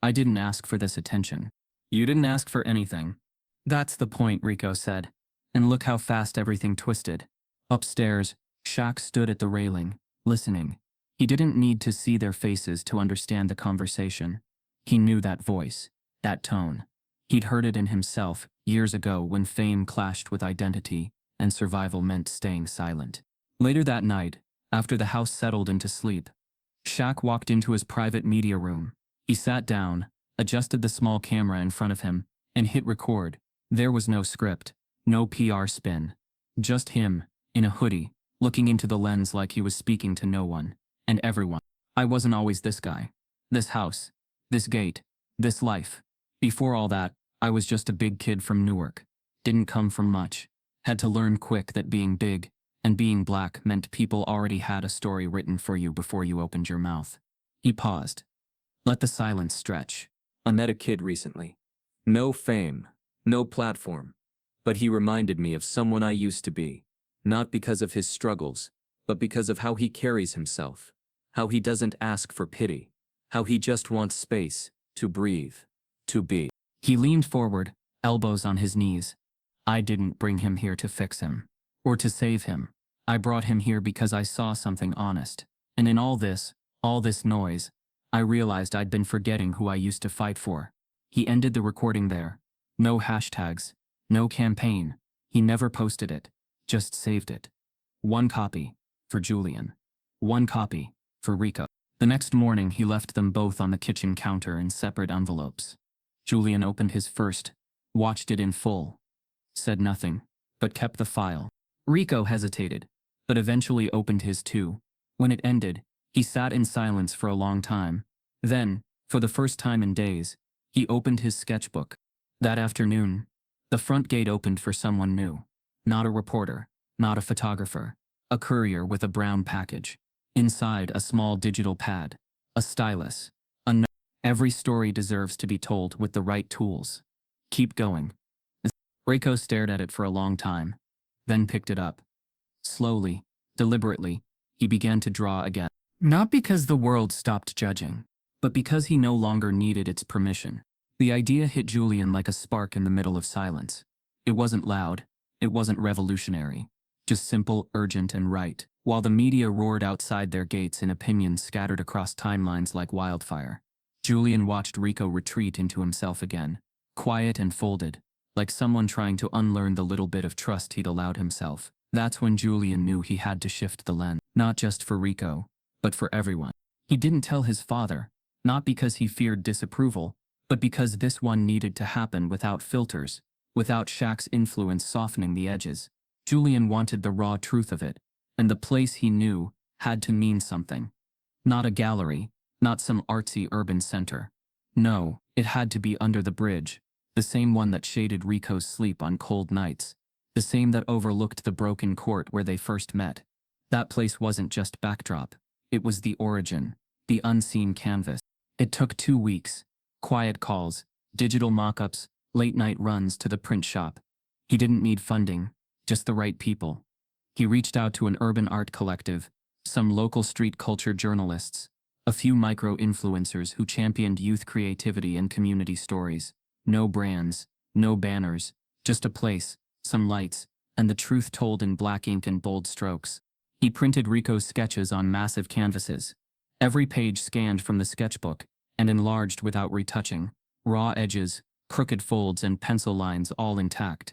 I didn't ask for this attention." "You didn't ask for anything." "That's the point," Rico said. And look how fast everything twisted. Upstairs, Shaq stood at the railing, listening. He didn't need to see their faces to understand the conversation. He knew that voice, that tone. He'd heard it in himself years ago when fame clashed with identity and survival meant staying silent. Later that night, after the house settled into sleep, Shaq walked into his private media room. He sat down, adjusted the small camera in front of him, and hit record. There was no script, no PR spin. Just him, in a hoodie, looking into the lens like he was speaking to no one and everyone. "I wasn't always this guy. This house. This gate. This life. Before all that, I was just a big kid from Newark. Didn't come from much. Had to learn quick that being big and being black meant people already had a story written for you before you opened your mouth." He paused. Let the silence stretch. "I met a kid recently. No fame, no platform. But he reminded me of someone I used to be. Not because of his struggles, but because of how he carries himself. How he doesn't ask for pity. How he just wants space, to breathe, to be. He leaned forward, elbows on his knees. I didn't bring him here to fix him. Or to save him. I brought him here because I saw something honest. And in all this noise, I realized I'd been forgetting who I used to fight for. He ended the recording there. No hashtags. No campaign. He never posted it. Just saved it. One copy. For Julian. One copy. For Rico. The next morning he left them both on the kitchen counter in separate envelopes. Julian opened his first, watched it in full, said nothing, but kept the file. Rico hesitated, but eventually opened his too. When it ended, he sat in silence for a long time. Then, for the first time in days, he opened his sketchbook. That afternoon, the front gate opened for someone new. Not a reporter, not a photographer, a courier with a brown package. Inside, a small digital pad, a stylus, a note. Every story deserves to be told with the right tools. Keep going. Rico stared at it for a long time, then picked it up. Slowly, deliberately, he began to draw again. Not because the world stopped judging, but because he no longer needed its permission. The idea hit Julian like a spark in the middle of silence. It wasn't loud, it wasn't revolutionary, just simple, urgent, and right. While the media roared outside their gates in opinions scattered across timelines like wildfire, Julian watched Rico retreat into himself again, quiet and folded, like someone trying to unlearn the little bit of trust he'd allowed himself. That's when Julian knew he had to shift the lens, not just for Rico, but for everyone. He didn't tell his father, not because he feared disapproval, but because this one needed to happen without filters, without Shaq's influence softening the edges. Julian wanted the raw truth of it, and the place he knew had to mean something. Not a gallery, not some artsy urban center. No, it had to be under the bridge, the same one that shaded Rico's sleep on cold nights, the same that overlooked the broken court where they first met. That place wasn't just backdrop, it was the origin, the unseen canvas. It took 2 weeks, quiet calls, digital mock-ups, late-night runs to the print shop. He didn't need funding, just the right people. He reached out to an urban art collective, some local street culture journalists, a few micro-influencers who championed youth creativity and community stories. No brands, no banners, just a place, some lights, and the truth told in black ink and bold strokes. He printed Rico's sketches on massive canvases, every page scanned from the sketchbook and enlarged without retouching, raw edges, crooked folds, and pencil lines all intact.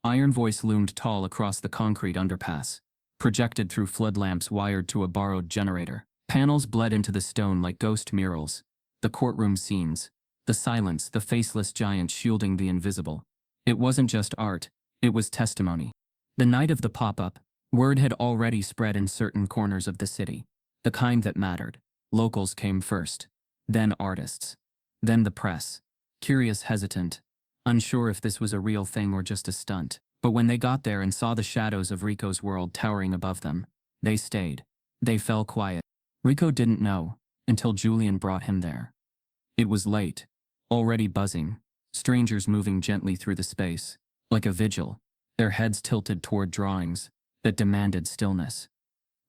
Iron voice loomed tall across the concrete underpass, projected through flood lamps wired to a borrowed generator. Panels bled into the stone like ghost murals. The courtroom scenes, the silence, the faceless giant shielding the invisible. It wasn't just art, it was testimony. The night of the pop-up, word had already spread in certain corners of the city. The kind that mattered. Locals came first. Then artists. Then the press. Curious, hesitant, unsure if this was a real thing or just a stunt. But when they got there and saw the shadows of Rico's world towering above them, they stayed. They fell quiet. Rico didn't know, until Julian brought him there. It was late. Already buzzing. Strangers moving gently through the space, like a vigil, their heads tilted toward drawings that demanded stillness.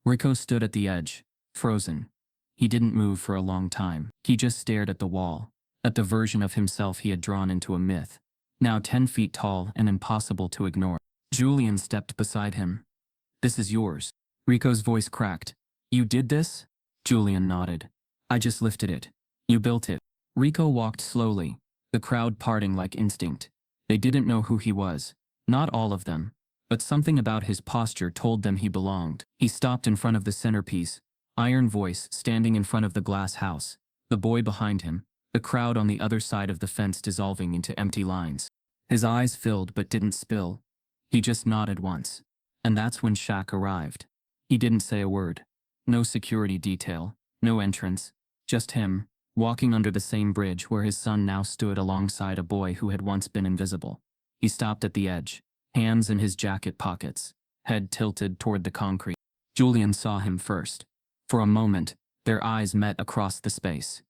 Rico stood at the edge, frozen. He didn't move for a long time. He just stared at the wall, at the version of himself he had drawn into a myth, now 10 feet tall and impossible to ignore. Julian stepped beside him. "This is yours." Rico's voice cracked. "You did this?" Julian nodded. "I just lifted it. You built it." Rico walked slowly, the crowd parting like instinct. They didn't know who he was, not all of them, but something about his posture told them he belonged. He stopped in front of the centerpiece, iron voice standing in front of the glass house, the boy behind him, the crowd on the other side of the fence dissolving into empty lines. His eyes filled but didn't spill. He just nodded once. And that's when Shaq arrived. He didn't say a word. No security detail, no entrance, just him, walking under the same bridge where his son now stood alongside a boy who had once been invisible. He stopped at the edge, hands in his jacket pockets, head tilted toward the concrete. Julian saw him first. For a moment, their eyes met across the space.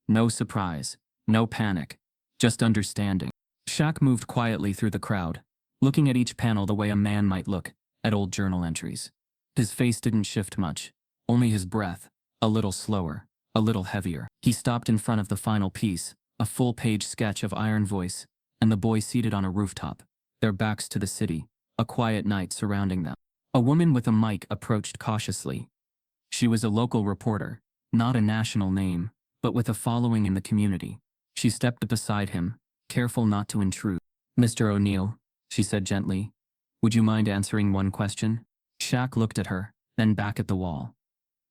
No surprise, no panic, just understanding. Shaq moved quietly through the crowd, looking at each panel the way a man might look at old journal entries. His face didn't shift much, only his breath, a little slower, a little heavier. He stopped in front of the final piece, a full-page sketch of Iron Voice, and the boy seated on a rooftop, their backs to the city, a quiet night surrounding them. A woman with a mic approached cautiously. She was a local reporter, not a national name, but with a following in the community. She stepped beside him, careful not to intrude. "Mr. O'Neill," she said gently, "would you mind answering one question?" Shaq looked at her, then back at the wall.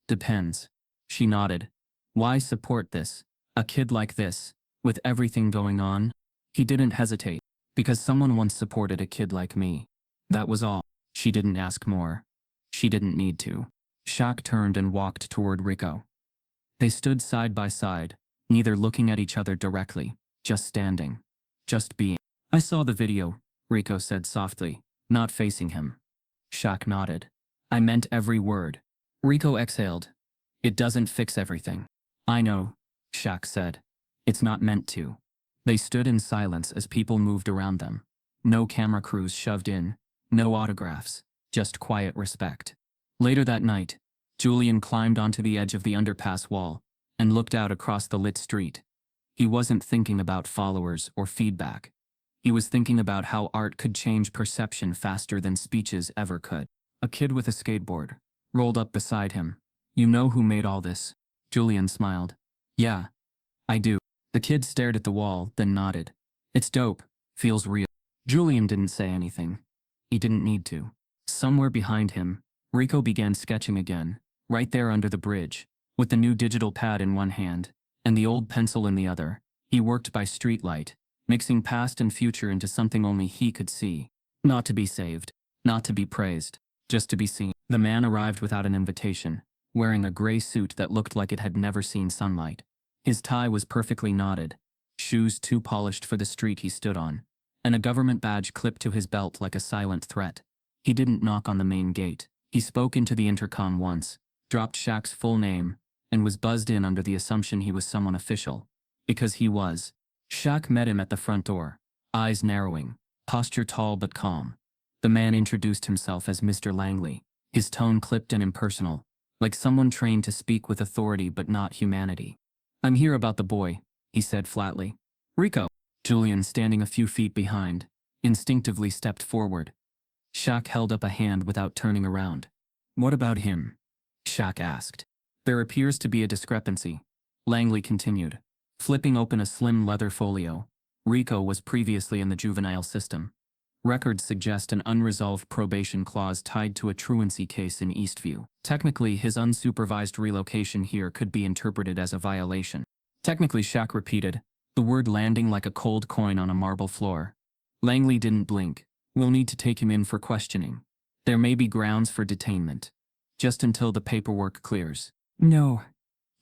"Depends." She nodded. "Why support this? A kid like this, with everything going on?" He didn't hesitate. "Because someone once supported a kid like me. That was all." She didn't ask more. She didn't need to. Shaq turned and walked toward Rico. They stood side by side, neither looking at each other directly, just standing. Just being. "I saw the video," Rico said softly, not facing him. Shaq nodded. "I meant every word." Rico exhaled. "It doesn't fix everything." "I know," Shaq said. "It's not meant to." They stood in silence as people moved around them. No camera crews shoved in, no autographs, just quiet respect. Later that night, Julian climbed onto the edge of the underpass wall and looked out across the lit street. He wasn't thinking about followers or feedback. He was thinking about how art could change perception faster than speeches ever could. A kid with a skateboard rolled up beside him. "You know who made all this?" Julian smiled. "Yeah, I do." The kid stared at the wall, then nodded. "It's dope. Feels real." Julian didn't say anything. He didn't need to. Somewhere behind him, Rico began sketching again, right there under the bridge, with the new digital pad in one hand, and the old pencil in the other. He worked by streetlight, mixing past and future into something only he could see. Not to be saved, not to be praised, just to be seen. The man arrived without an invitation, wearing a gray suit that looked like it had never seen sunlight. His tie was perfectly knotted, shoes too polished for the street he stood on, and a government badge clipped to his belt like a silent threat. He didn't knock on the main gate. He spoke into the intercom once, dropped Shaq's full name, and was buzzed in under the assumption he was someone official. Because he was. Shaq met him at the front door, eyes narrowing, posture tall but calm. The man introduced himself as Mr. Langley, his tone clipped and impersonal, like someone trained to speak with authority but not humanity. "I'm here about the boy," he said flatly. "Rico." Julian, standing a few feet behind, instinctively stepped forward. Shaq held up a hand without turning around. "What about him?" Shaq asked. "There appears to be a discrepancy," Langley continued, flipping open a slim leather folio. "Rico was previously in the juvenile system. Records suggest an unresolved probation clause tied to a truancy case in Eastview. Technically, his unsupervised relocation here could be interpreted as a violation." "Technically," Shaq repeated, the word landing like a cold coin on a marble floor. Langley didn't blink. "We'll need to take him in for questioning. There may be grounds for detainment. Just until the paperwork clears." "No,"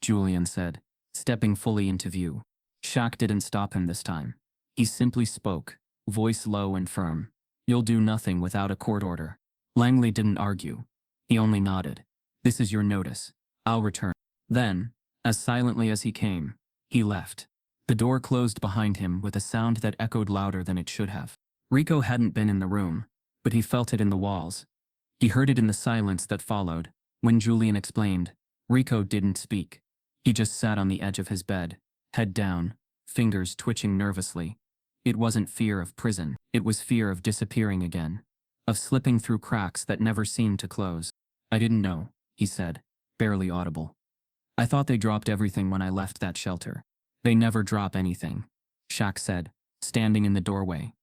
Julian said, stepping fully into view. Shaq didn't stop him this time. He simply spoke, voice low and firm. "You'll do nothing without a court order." Langley didn't argue. He only nodded. "This is your notice. I'll return." Then, as silently as he came, he left. The door closed behind him with a sound that echoed louder than it should have. Rico hadn't been in the room, but he felt it in the walls. He heard it in the silence that followed. When Julian explained, Rico didn't speak. He just sat on the edge of his bed, head down, fingers twitching nervously. It wasn't fear of prison, it was fear of disappearing again, of slipping through cracks that never seemed to close. "I didn't know," he said, barely audible. "I thought they dropped everything when I left that shelter." "They never drop anything," Shaq said, standing in the doorway.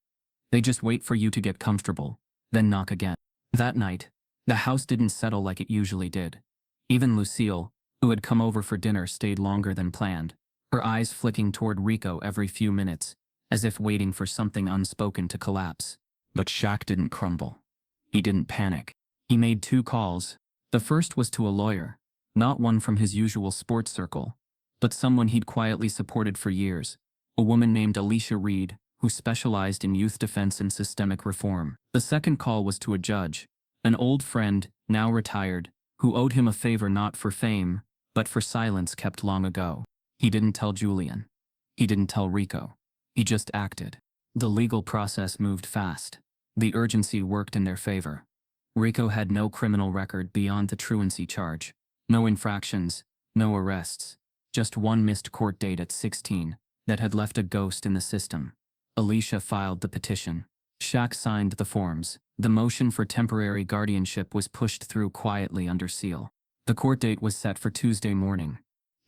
"They just wait for you to get comfortable, then knock again." That night, the house didn't settle like it usually did. Even Lucille, who had come over for dinner, stayed longer than planned, her eyes flicking toward Rico every few minutes, as if waiting for something unspoken to collapse. But Shaq didn't crumble. He didn't panic. He made 2 calls. The first was to a lawyer, not one from his usual sports circle, but someone he'd quietly supported for years, a woman named Alicia Reed, who specialized in youth defense and systemic reform. The second call was to a judge, an old friend, now retired, who owed him a favor not for fame, but for silence kept long ago. He didn't tell Julian. He didn't tell Rico. He just acted. The legal process moved fast. The urgency worked in their favor. Rico had no criminal record beyond the truancy charge. No infractions, no arrests. Just one missed court date at 16 that had left a ghost in the system. Alicia filed the petition. Shaq signed the forms. The motion for temporary guardianship was pushed through quietly under seal. The court date was set for Tuesday morning.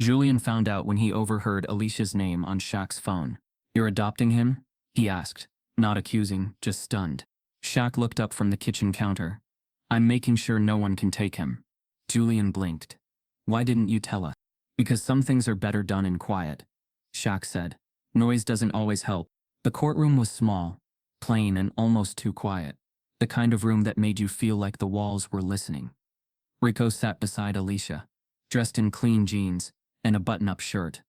Julian found out when he overheard Alicia's name on Shaq's phone. "You're adopting him?" he asked, not accusing, just stunned. Shaq looked up from the kitchen counter. "I'm making sure no one can take him." Julian blinked. "Why didn't you tell us?" "Because some things are better done in quiet," Shaq said. "Noise doesn't always help." The courtroom was small, plain, and almost too quiet. The kind of room that made you feel like the walls were listening. Rico sat beside Alicia, dressed in clean jeans and a button-up shirt.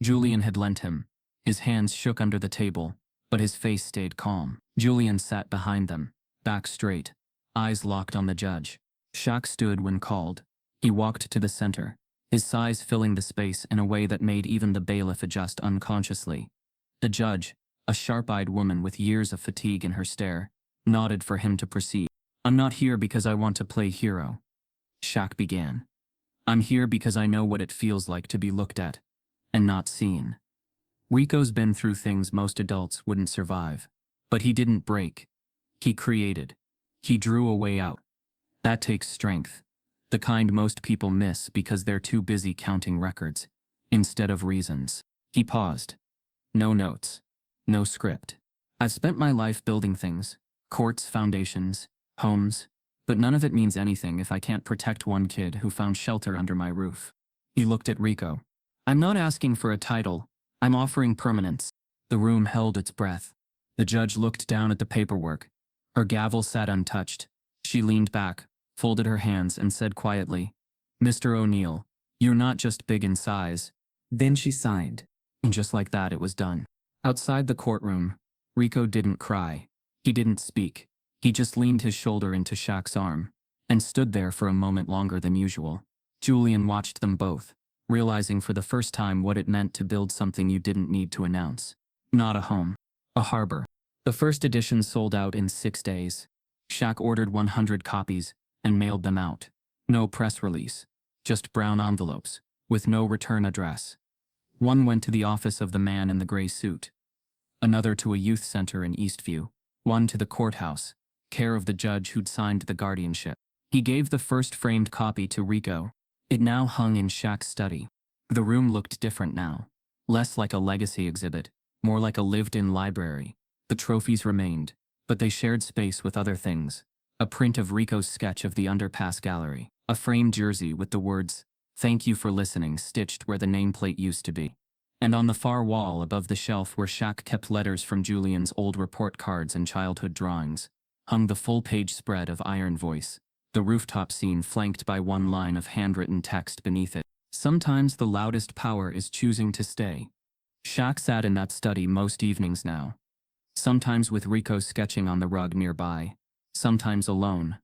Julian had lent him. His hands shook under the table, but his face stayed calm. Julian sat behind them, back straight, eyes locked on the judge. Shaq stood when called. He walked to the center, his size filling the space in a way that made even the bailiff adjust unconsciously. The judge, a sharp-eyed woman with years of fatigue in her stare, nodded for him to proceed. "I'm not here because I want to play hero," Shaq began. "I'm here because I know what it feels like to be looked at and not seen." Rico's been through things most adults wouldn't survive, but he didn't break. He created. He drew a way out. That takes strength, the kind most people miss because they're too busy counting records instead of reasons. He paused. No notes. No script. "I've spent my life building things, courts, foundations, homes, but none of it means anything if I can't protect one kid who found shelter under my roof." He looked at Rico. "I'm not asking for a title. I'm offering permanence." The room held its breath. The judge looked down at the paperwork. Her gavel sat untouched. She leaned back, folded her hands, and said quietly, "Mr. O'Neill, you're not just big in size." Then she signed. And just like that, it was done. Outside the courtroom, Rico didn't cry. He didn't speak. He just leaned his shoulder into Shaq's arm and stood there for a moment longer than usual. Julian watched them both, realizing for the first time what it meant to build something you didn't need to announce. Not a home. A harbor. The first edition sold out in 6 days. Shaq ordered 100 copies and mailed them out. No press release. Just brown envelopes, with no return address. One went to the office of the man in the gray suit. Another to a youth center in Eastview. One to the courthouse, care of the judge who'd signed the guardianship. He gave the first framed copy to Rico. It now hung in Shaq's study. The room looked different now. Less like a legacy exhibit, more like a lived-in library. The trophies remained, but they shared space with other things. A print of Rico's sketch of the underpass gallery. A framed jersey with the words, "Thank you for listening," stitched where the nameplate used to be. And on the far wall above the shelf where Shaq kept letters from Julian's old report cards and childhood drawings, hung the full-page spread of Iron Voice, the rooftop scene flanked by one line of handwritten text beneath it. "Sometimes the loudest power is choosing to stay." Shaq sat in that study most evenings now. Sometimes with Rico sketching on the rug nearby. Sometimes alone.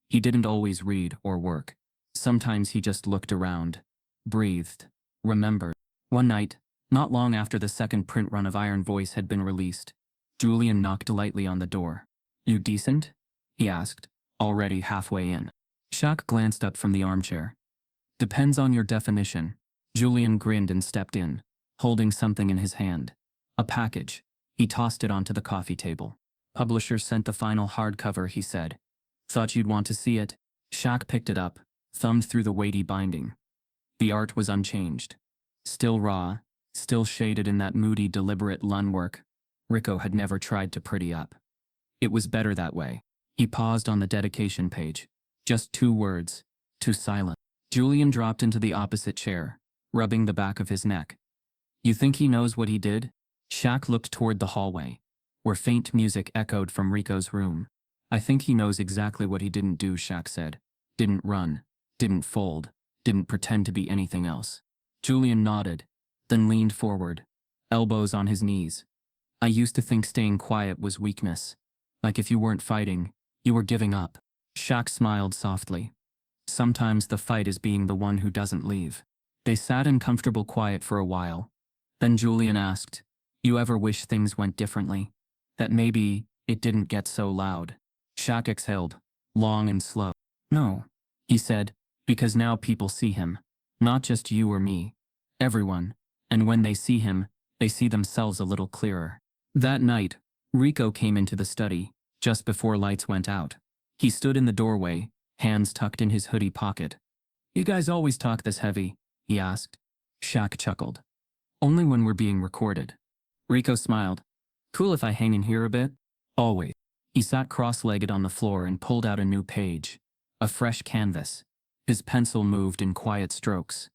He didn't always read or work. Sometimes he just looked around, breathed, remembered. One night, not long after the second print run of Iron Voice had been released, Julian knocked lightly on the door. "You decent?" he asked, already halfway in. Shaq glanced up from the armchair. "Depends on your definition." Julian grinned and stepped in, holding something in his hand. A package. He tossed it onto the coffee table. "Publisher sent the final hardcover," he said. "Thought you'd want to see it." Shaq picked it up, thumbed through the weighty binding. The art was unchanged. Still raw, still shaded in that moody, deliberate Lun work Rico had never tried to pretty up. It was better that way. He paused on the dedication page. Just 2 words. "To silent." Julian dropped into the opposite chair, rubbing the back of his neck. "You think he knows what he did?" Shaq looked toward the hallway, where faint music echoed from Rico's room. "I think he knows exactly what he didn't do," Shaq said. "Didn't run, didn't fold, didn't pretend to be anything else." Julian nodded, then leaned forward, elbows on his knees. "I used to think staying quiet was weakness. Like if you weren't fighting, you were giving up." Shaq smiled softly. "Sometimes the fight is being the one who doesn't leave." They sat in comfortable quiet for a while. Then Julian asked, "You ever wish things went differently? That maybe it didn't get so loud?" Shaq exhaled. long and slow. No, he said, because now people see him. Not just you or me. Everyone. And when they see him, they see themselves a little clearer. That night, Rico came into the study, just before lights went out. He stood in the doorway, hands tucked in his hoodie pocket. "You guys always talk this heavy?" he asked. Shaq chuckled. "Only when we're being recorded." Rico smiled. "Cool if I hang in here a bit?" "Always." He sat cross-legged on the floor and pulled out a new page. A fresh canvas. His pencil moved in quiet strokes.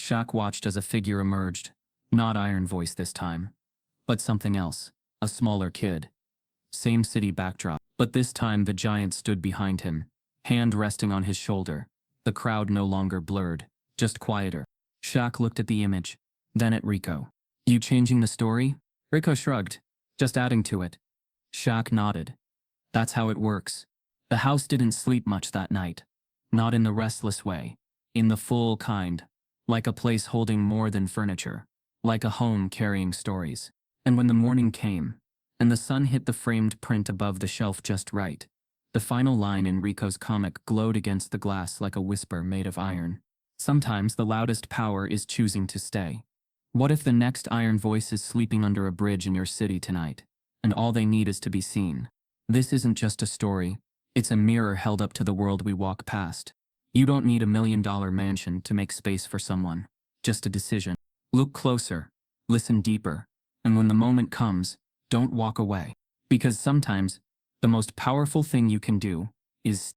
Shaq watched as a figure emerged. Not Iron Voice this time, but something else. A smaller kid. Same city backdrop, but this time the giant stood behind him, hand resting on his shoulder. The crowd no longer blurred, just quieter. Shaq looked at the image, then at Rico. "You changing the story?" Rico shrugged. "Just adding to it." Shaq nodded. "That's how it works." The house didn't sleep much that night. Not in the restless way. In the full kind. Like a place holding more than furniture. Like a home carrying stories. And when the morning came, and the sun hit the framed print above the shelf just right, the final line in Rico's comic glowed against the glass like a whisper made of iron. Sometimes the loudest power is choosing to stay. What if the next Iron Voice is sleeping under a bridge in your city tonight, and all they need is to be seen? This isn't just a story, it's a mirror held up to the world we walk past. You don't need $1 million mansion to make space for someone, just a decision. Look closer, listen deeper, and when the moment comes, don't walk away. Because sometimes, the most powerful thing you can do is